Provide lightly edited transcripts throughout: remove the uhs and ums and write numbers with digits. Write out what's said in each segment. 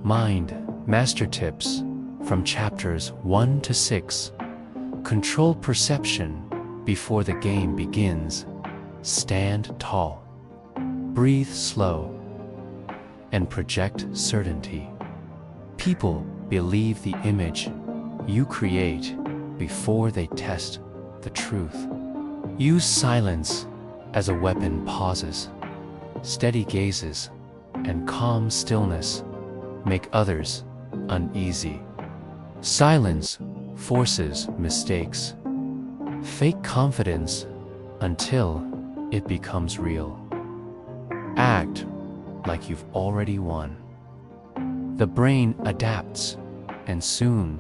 Mind Master Tips from chapters 1 to 6. Control perception before the game begins. Stand tall. Breathe slow. And project certainty. People believe the image you create before they test the truth. Use silence as a weapon. Pauses, steady gazes, and calm stillness make others uneasy. Silence forces mistakes. Fake confidence until it becomes real. Act like you've already won. The brain adapts, and soon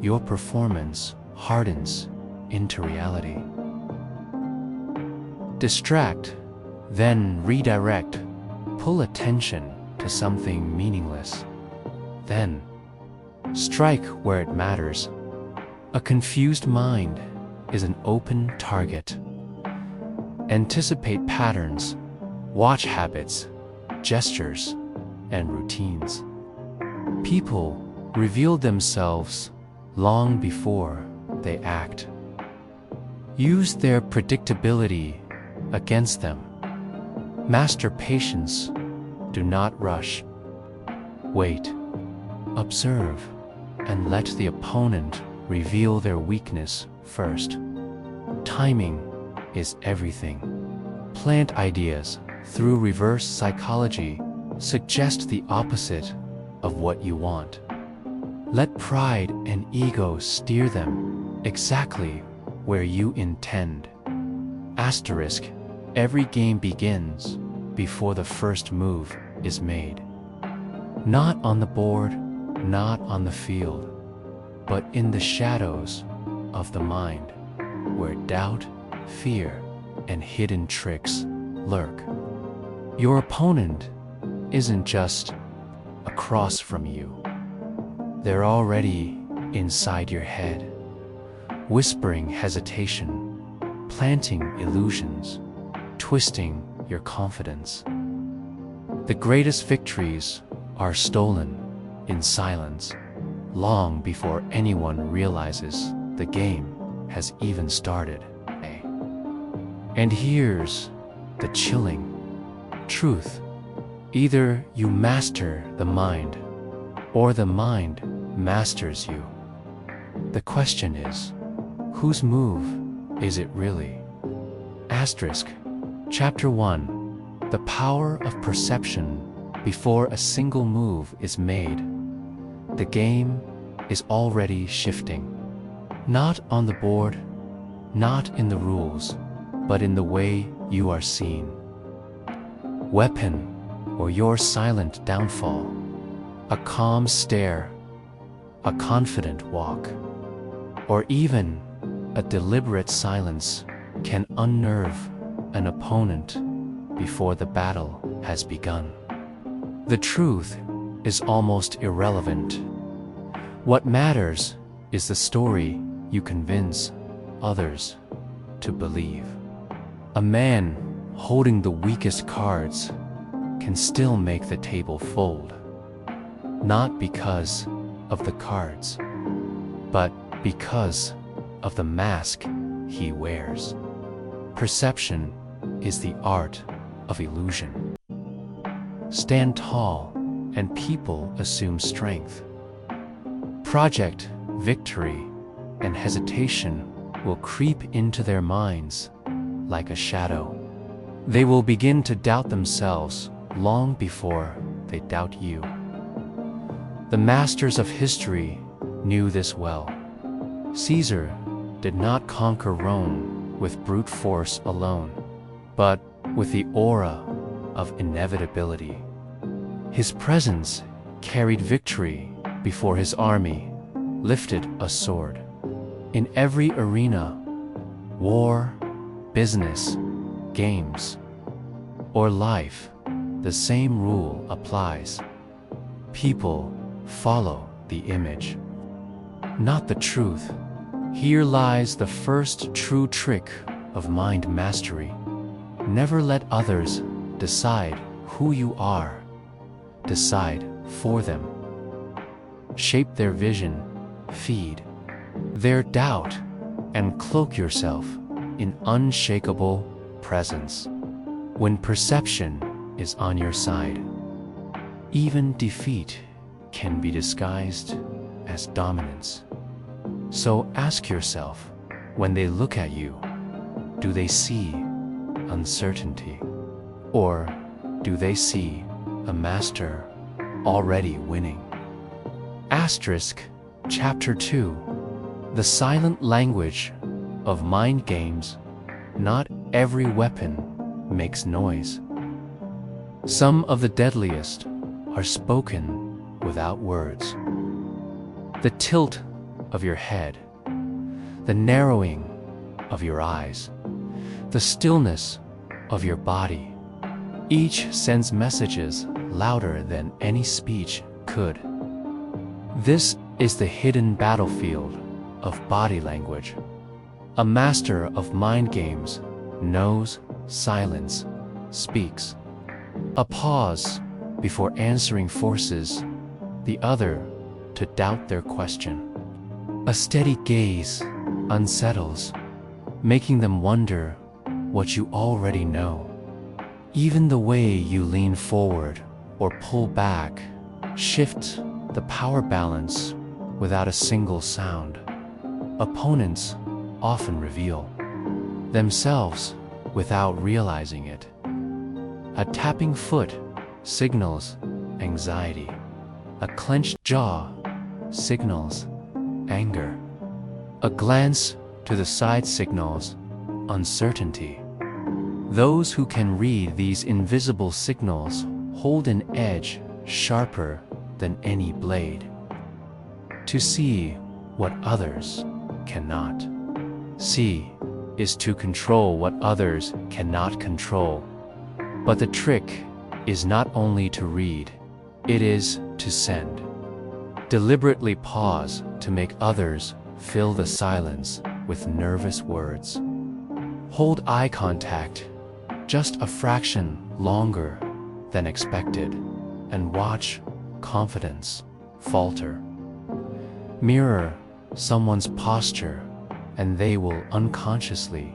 your performance hardens into reality. Distract, then redirect. Pull attention to something meaningless. Then strike where it matters. A confused mind is an open target. Anticipate patterns, watch habits, gestures, and routines. People reveal themselves long before they act. Use their predictability against them. Master patience. Do not rush. Wait, observe, and let the opponent reveal their weakness first. Timing is everything. Plant ideas through reverse psychology. Suggest the opposite of what you want. Let pride and ego steer them exactly where you intend. Asterisk, every game begins before the first move is made. Not on the board, not on the field, but in the shadows of the mind, where doubt, fear, and hidden tricks lurk. Your opponent isn't just across from you. They're already inside your head, whispering hesitation, planting illusions, twisting your confidence. The greatest victories are stolen in silence, long before anyone realizes the game has even started. And here's the chilling truth. Either you master the mind, or the mind masters you. The question is, whose move is it really? Asterisk, Chapter 1. The power of perception before a single move is made. The game is already shifting. Not on the board, not in the rules, but in the way you are seen. Weapon or your silent downfall. A calm stare, a confident walk, or even a deliberate silence can unnerve an opponent before the battle has begun. The truth is almost irrelevant. What matters is the story you convince others to believe. A man holding the weakest cards can still make the table fold, not because of the cards, but because of the mask he wears. Perception is the art of illusion. Stand tall, and people assume strength. Project victory, and hesitation will creep into their minds like a shadow. They will begin to doubt themselves long before they doubt you. The masters of history knew this well. Caesar did not conquer Rome with brute force alone, but with the aura of inevitability. His presence carried victory before his army lifted a sword. In every arena, war, business, games, or life, the same rule applies. People follow the image, not the truth. Here lies the first true trick of mind mastery. Never let others decide who you are. Decide for them. shape their vision, feed their doubt, and cloak yourself in unshakable presence. When perception is on your side, even defeat can be disguised as dominance. So ask yourself, when they look at you, do they see uncertainty? Or do they see a master already winning? Asterisk Chapter 2. The silent language of mind games. Not every weapon makes noise. Some of the deadliest are spoken without words. The tilt of your head, the narrowing of your eyes, the stillness of your body, each sends messages louder than any speech could. This is the hidden battlefield of body language. A master of mind games knows silence speaks. A pause before answering forces the other to doubt their question. A steady gaze unsettles, making them wonder what you already know. Even the way you lean forward or pull back shifts the power balance without a single sound. Opponents often reveal themselves without realizing it. A tapping foot signals anxiety. A clenched jaw signals anger. A glance to the side signals uncertainty. Those who can read these invisible signals hold an edge sharper than any blade. To see what others cannot see is to control what others cannot control. But the trick is not only to read, it is to send. Deliberately pause to make others fill the silence with nervous words. Hold eye contact just a fraction longer than expected, and watch confidence falter. Mirror someone's posture, and they will unconsciously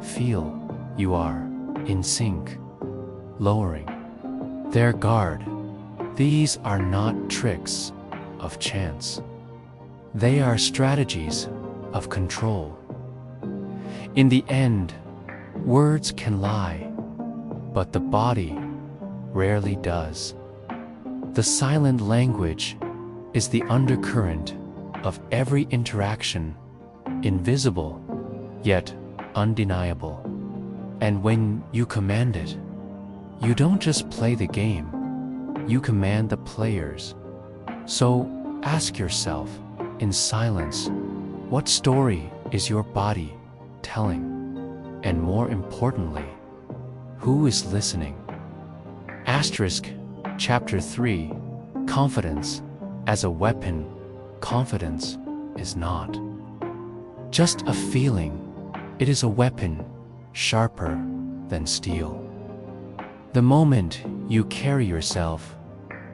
feel you are in sync, lowering their guard. These are not tricks of chance. They are strategies of control. In the end, words can lie, but the body rarely does. The silent language is the undercurrent of every interaction, invisible yet undeniable. And when you command it, you don't just play the game, you command the players. So ask yourself in silence, what story is your body telling? And more importantly, who is listening? Asterisk Chapter 3. Confidence as a weapon. Confidence is not just a feeling, it is a weapon sharper than steel. The moment you carry yourself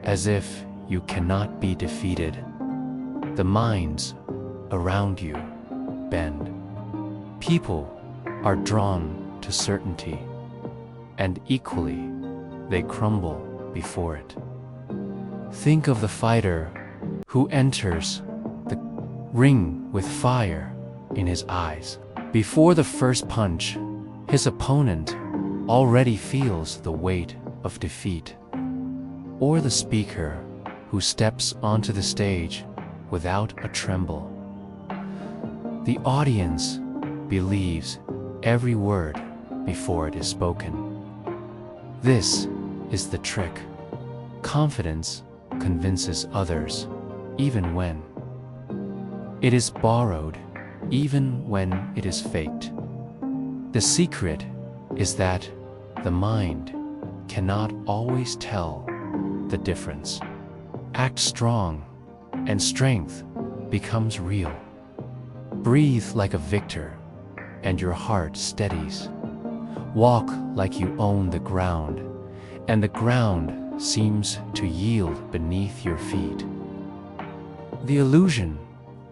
as if you cannot be defeated, the minds around you bend. People are drawn to certainty, and equally they crumble before it. Think of the fighter who enters the ring with fire in his eyes. Before the first punch, his opponent already feels the weight of defeat. Or the speaker who steps onto the stage without a tremble. The audience believes every word before it is spoken. This is the trick. Confidence convinces others, even when it is borrowed, even when it is faked. The secret is that the mind cannot always tell the difference. Act strong, and strength becomes real. Breathe like a victor, and your heart steadies. Walk like you own the ground, and the ground seems to yield beneath your feet. The illusion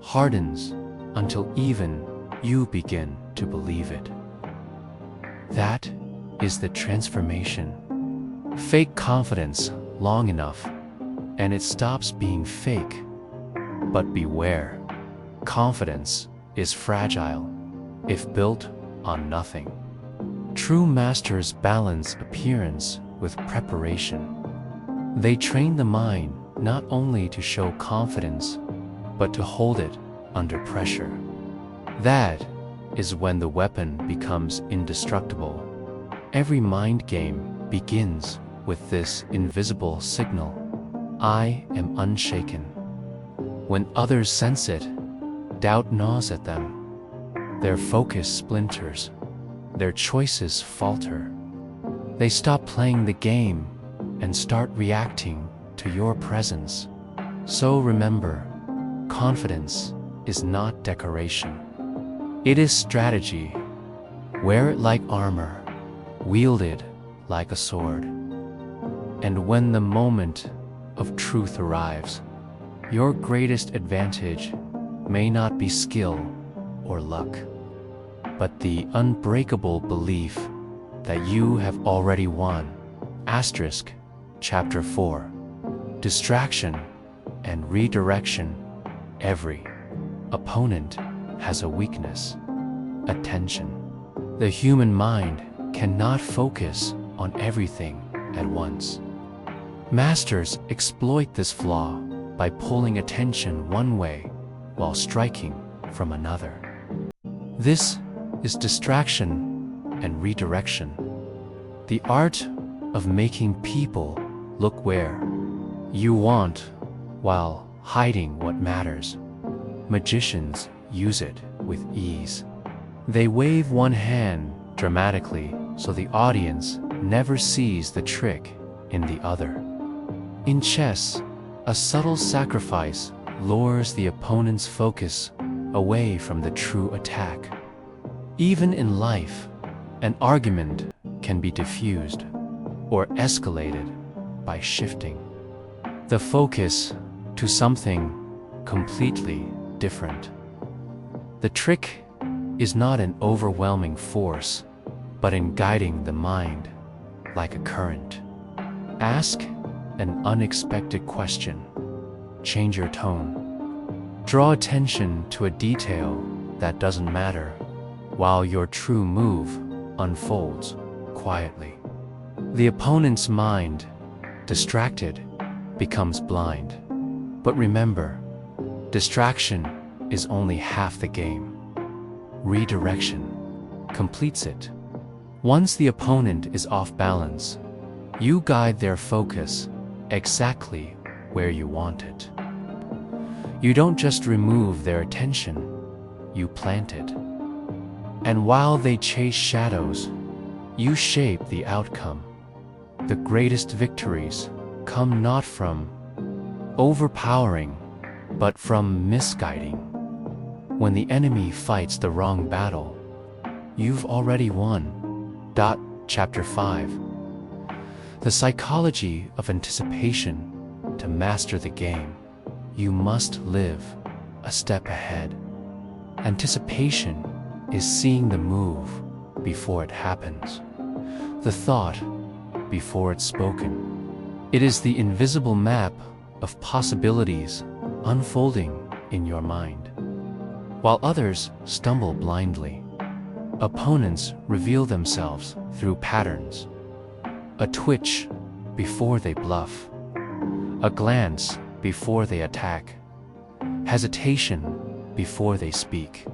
hardens until even you begin to believe it. That is the transformation. Fake confidence long enough, and it stops being fake. But beware, confidence is fragile if built on nothing. True masters balance appearance with preparation. They train the mind not only to show confidence, but to hold it under pressure. That is when the weapon becomes indestructible. Every mind game begins with this invisible signal: I am unshaken. When others sense it, doubt gnaws at them. Their focus splinters. Their choices falter. They stop playing the game and start reacting to your presence. So remember, confidence is not decoration. It is strategy. Wear it like armor, wield it like a sword. And when the moment of truth arrives, your greatest advantage may not be skill or luck, but the unbreakable belief that you have already won. Asterisk, Chapter 4. Distraction and redirection. Every opponent has a weakness: attention. The human mind cannot focus on everything at once. Masters exploit this flaw by pulling attention one way while striking from another. This is distraction and redirection. The art of making people look where you want while hiding what matters. Magicians use it with ease. They wave one hand dramatically so the audience never sees the trick in the other. In chess, a subtle sacrifice lures the opponent's focus away from the true attack. Even in life, an argument can be diffused or escalated by shifting the focus to something completely different. The trick is not in overwhelming force, but in guiding the mind like a current. Ask an unexpected question. Change your tone. Draw attention to a detail that doesn't matter, while your true move unfolds quietly. The opponent's mind, distracted, becomes blind. But remember, distraction is only half the game. Redirection completes it. Once the opponent is off balance, you guide their focus exactly where you want it. You don't just remove their attention, you plant it. And while they chase shadows, you shape the outcome. The greatest victories come not from overpowering, but from misguiding. When the enemy fights the wrong battle, you've already won. Chapter 5. The psychology of anticipation. To master the game, you must live a step ahead. Anticipation is seeing the move before it happens, the thought before it's spoken. It is the invisible map of possibilities unfolding in your mind. While others stumble blindly, opponents reveal themselves through patterns. A twitch before they bluff, a glance before they attack, hesitation before they speak.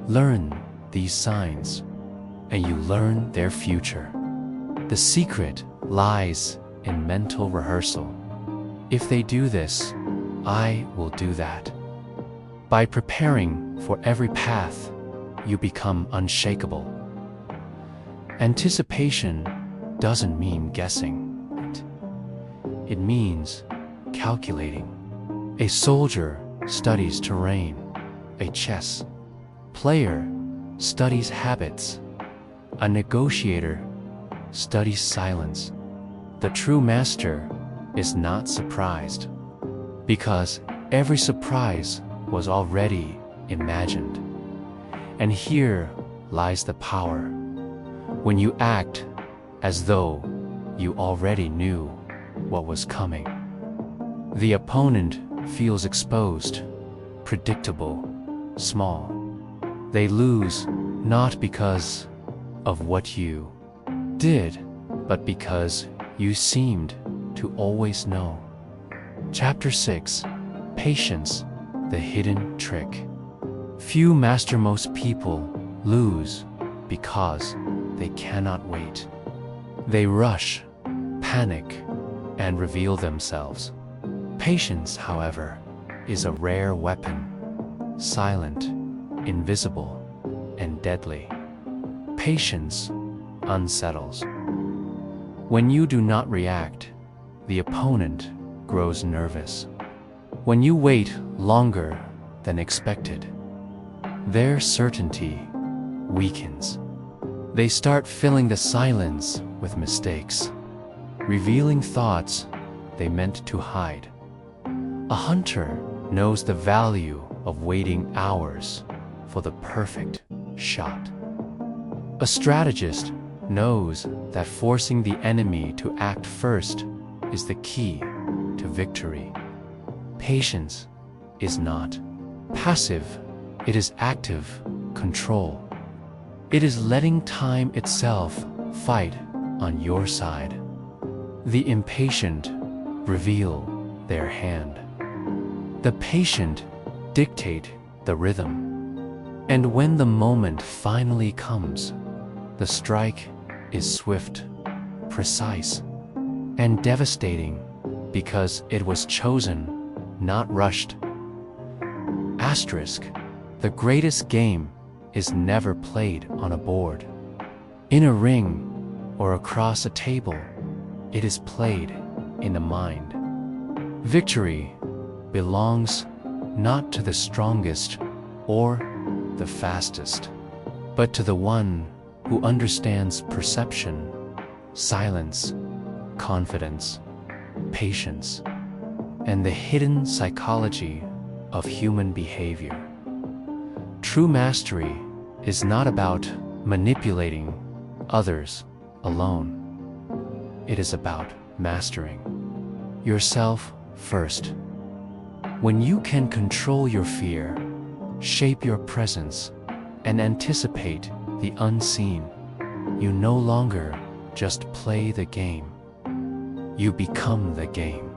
Learn these signs, and you learn their future. The secret lies in mental rehearsal. If they do this, I will do that. By preparing for every path, you become unshakable. Anticipation doesn't mean guessing. It means calculating. A soldier studies terrain. A chess player studies habits. A negotiator studies silence. The true master is not surprised, because Every surprise was already imagined. And here lies the power. When you act as though you already knew what was coming, the opponent feels exposed, predictable, small. They lose not because of what you did, but because you seemed to always know. Chapter 6: Patience, the Hidden Trick. Few master most people lose because they cannot wait. They rush, panic, and reveal themselves. Patience, however, is a rare weapon, silent, invisible, and deadly. Patience unsettles. When you do not react, the opponent grows nervous. When you wait longer than expected, their certainty weakens. They start filling the silence with mistakes, revealing thoughts they meant to hide. A hunter knows the value of waiting hours for the perfect shot. A strategist knows that forcing the enemy to act first is the key to victory. Patience is not passive, it is active control. It is letting time itself fight on your side. The impatient reveal their hand. The patient dictate the rhythm. And when the moment finally comes, the strike is swift, precise, and devastating because it was chosen, not rushed. Asterisk: the greatest game is never played on a board, in a ring, or across a table. It is played in the mind. Victory belongs not to the strongest or the fastest, but to the one who understands perception, silence, confidence, patience, and the hidden psychology of human behavior. True mastery is not about manipulating others alone. It is about mastering yourself first. When you can control your fear, shape your presence, and anticipate the unseen, you no longer just play the game. You become the game.